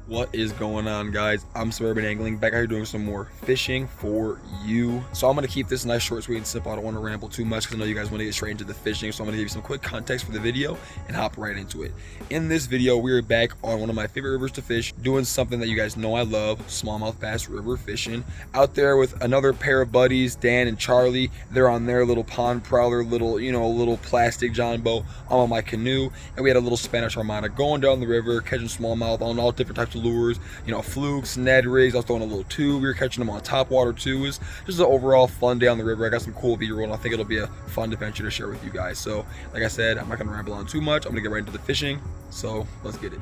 What is going on, guys? I'm Suburban Angling, back out here doing some more fishing for you. So I'm going to keep this nice, short, sweet, and simple. I don't want to ramble too much because I know you guys want to get straight into the fishing. So I'm going to give you some quick context for the video and hop right into it. In this video, we are back on one of my favorite rivers to fish, doing something that you guys know I love, smallmouth bass river fishing. Out there with another pair of buddies, Dan and Charlie. They're on their little pond prowler, little plastic John boat. I'm on my canoe, and we had a little Spanish Armada going down the river, catching smallmouth on all different types of lures, flukes, Ned rigs. I was throwing a little tube. We were catching them on Topwater too. It was just an overall fun day on the river. I got some cool B-roll, and I think it'll be a fun adventure to share with you guys. So, like I said, I'm not gonna ramble on too much. I'm gonna get right into the fishing. So, let's get it.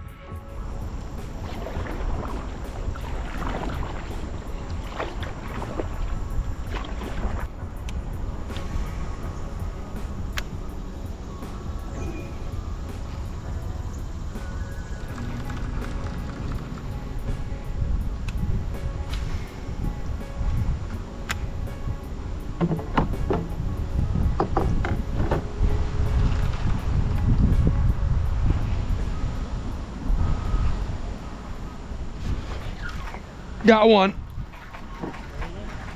Got one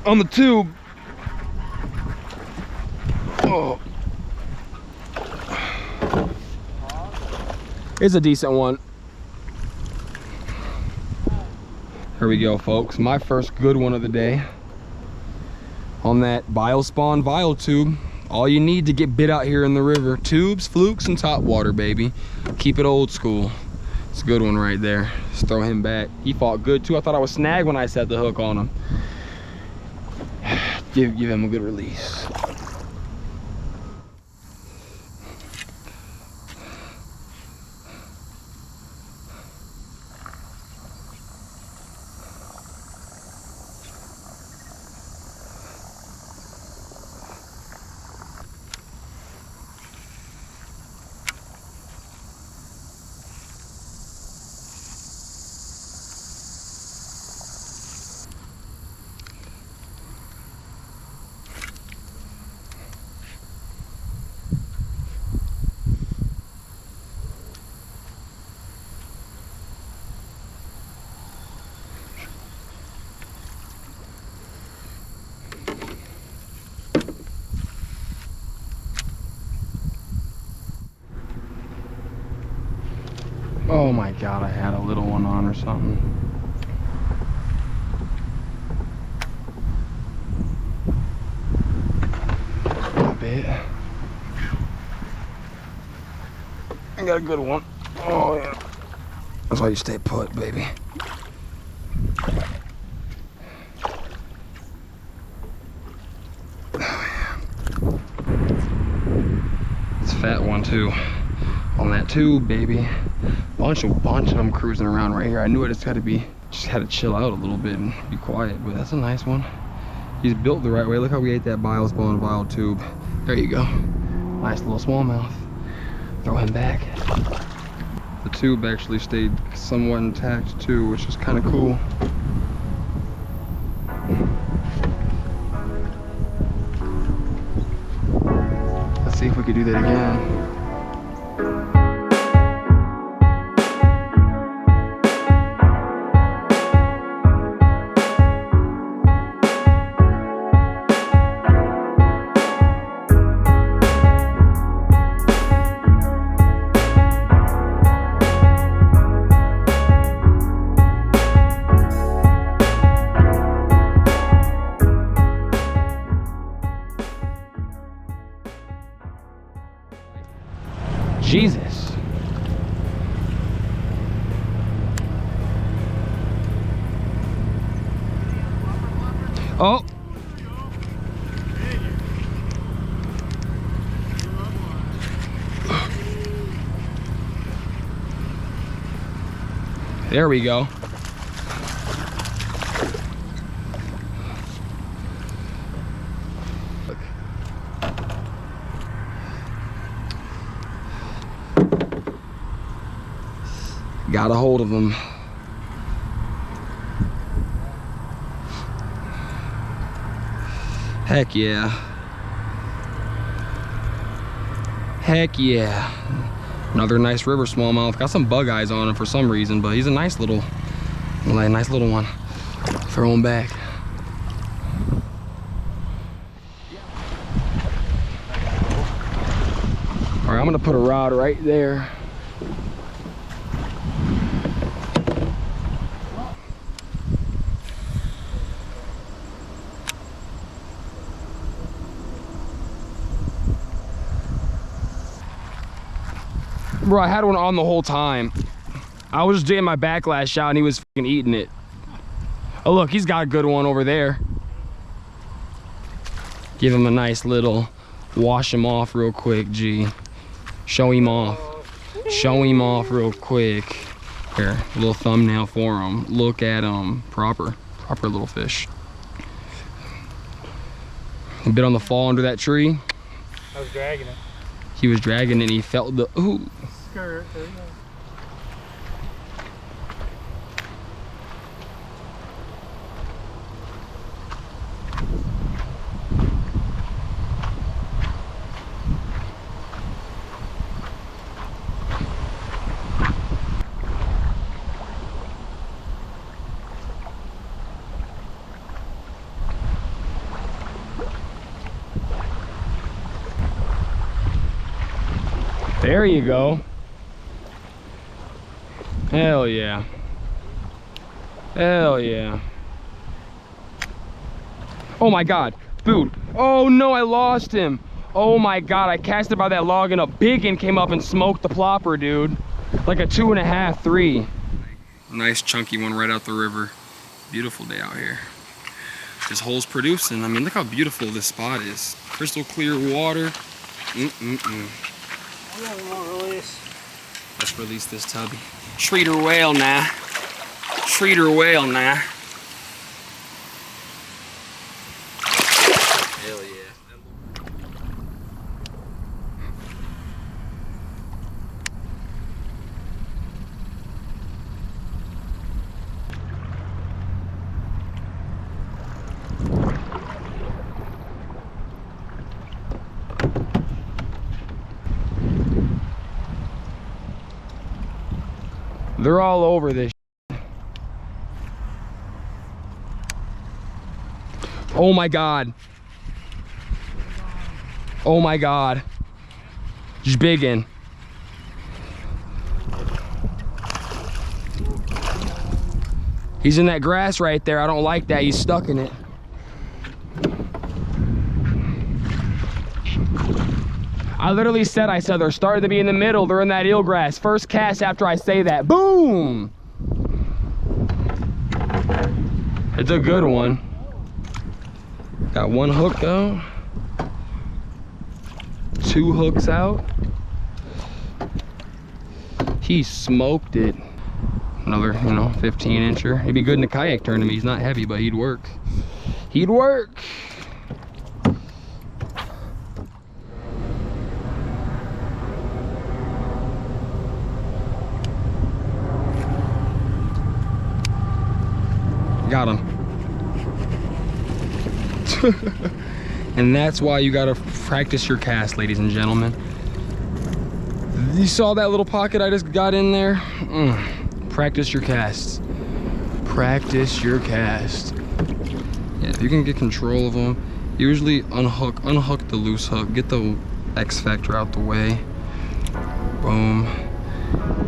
on the tube. Oh, it's a decent one. Here we go, folks. My first good one of the day on that BioSpawn Vile tube. All you need to get bit out here in the river: tubes, flukes, and Topwater, baby. Keep it old school. It's a good one right there. Just throw him back. He fought good too. I thought I was snagged when I set the hook on him. Give him a good release. Oh my God, I had a little one on or something. A bit. I got a good one. Oh yeah. That's why you stay put, baby. Oh yeah. It's a fat one too. On that tube, baby. Bunch of them cruising around right here. I knew it just had to chill out a little bit and be quiet, but that's a nice one. He's built the right way. Look how we ate that BioSpawn Vile tube. There you go. Nice little smallmouth. Throw him back. The tube actually stayed somewhat intact too, which is kind of cool. Let's see if we could do that again. Jesus. Oh. There we go. Got a hold of him. Heck yeah. Heck yeah. Another nice river smallmouth. Got some bug eyes on him for some reason, but he's a nice little one. Throw him back. All right, I'm gonna put a rod right there. Bro, I had one on the whole time. I was just getting my backlash out and he was fucking eating it. Oh look, he's got a good one over there. Give him a nice little wash him off real quick, G. Show him off. Show him off real quick. Here, a little thumbnail for him. Look at him. Proper little fish. A bit on the fall under that tree. I was dragging it. He was dragging it and he felt the, ooh. Skirt, there you go. There you go. Hell yeah. Hell yeah. Oh my God, dude. Oh no, I lost him. Oh my God, I cast it by that log and a big one came up and smoked the plopper, dude. Like a 2.5, 3. Nice chunky one right out the river. Beautiful day out here. This hole's producing. I mean, look how beautiful this spot is. Crystal clear water. Let's release this tubby. Treat her whale now. Treat her whale now. Hell yeah. They're all over this. Oh my God. Oh my God. Just biggin'. He's in that grass right there. I don't like that. He's stuck in it. I literally said, they're starting to be in the middle. They're in that eelgrass. First cast after I say that. Boom! It's a good one. Got one hook though. 2 hooks out. He smoked it. Another, 15-incher. He'd be good in a kayak tournament. He's not heavy, but he'd work. He'd work. Got him. And that's why you gotta practice your cast, ladies and gentlemen. You saw that little pocket I just got in there? Practice your casts. Practice your cast. Yeah, if you can get control of them, usually unhook the loose hook, get the X factor out the way. Boom.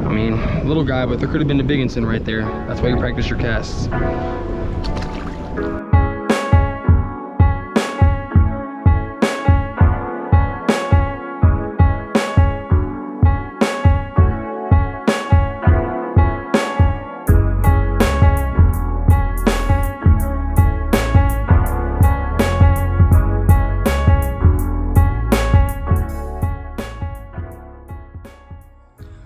I mean, little guy, but there could have been a big instant right there. That's why you practice your casts.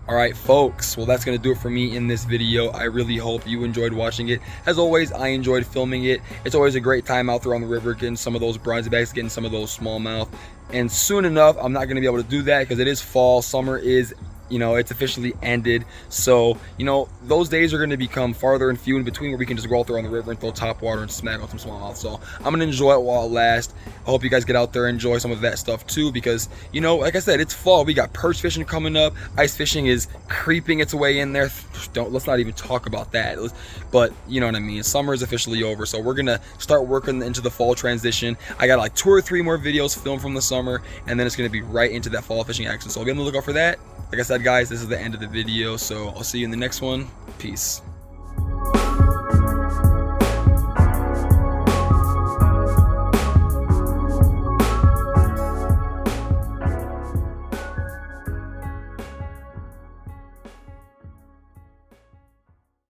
Alright folks, well that's going to do it for me in this video. I really hope you enjoyed watching it. As always, I enjoyed filming it. It's always a great time out there on the river getting some of those bronze bags, getting some of those smallmouth. And soon enough, I'm not going to be able to do that because it is fall. Summer is you know, it's officially ended. So, you know, those days are going to become farther and few in between where we can just go out there on the river and throw top water and smack out some smallmouth. So I'm going to enjoy it while it lasts. I hope you guys get out there and enjoy some of that stuff too, because, you know, like I said, it's fall. We got perch fishing coming up. Ice fishing is creeping its way in there. Let's not even talk about that. But you know what I mean. Summer is officially over. So we're going to start working into the fall transition. I got like 2 or 3 more videos filmed from the summer, and then it's going to be right into that fall fishing action. So be on the lookout for that. Like I said, guys, this is the end of the video, so I'll see you in the next one. Peace.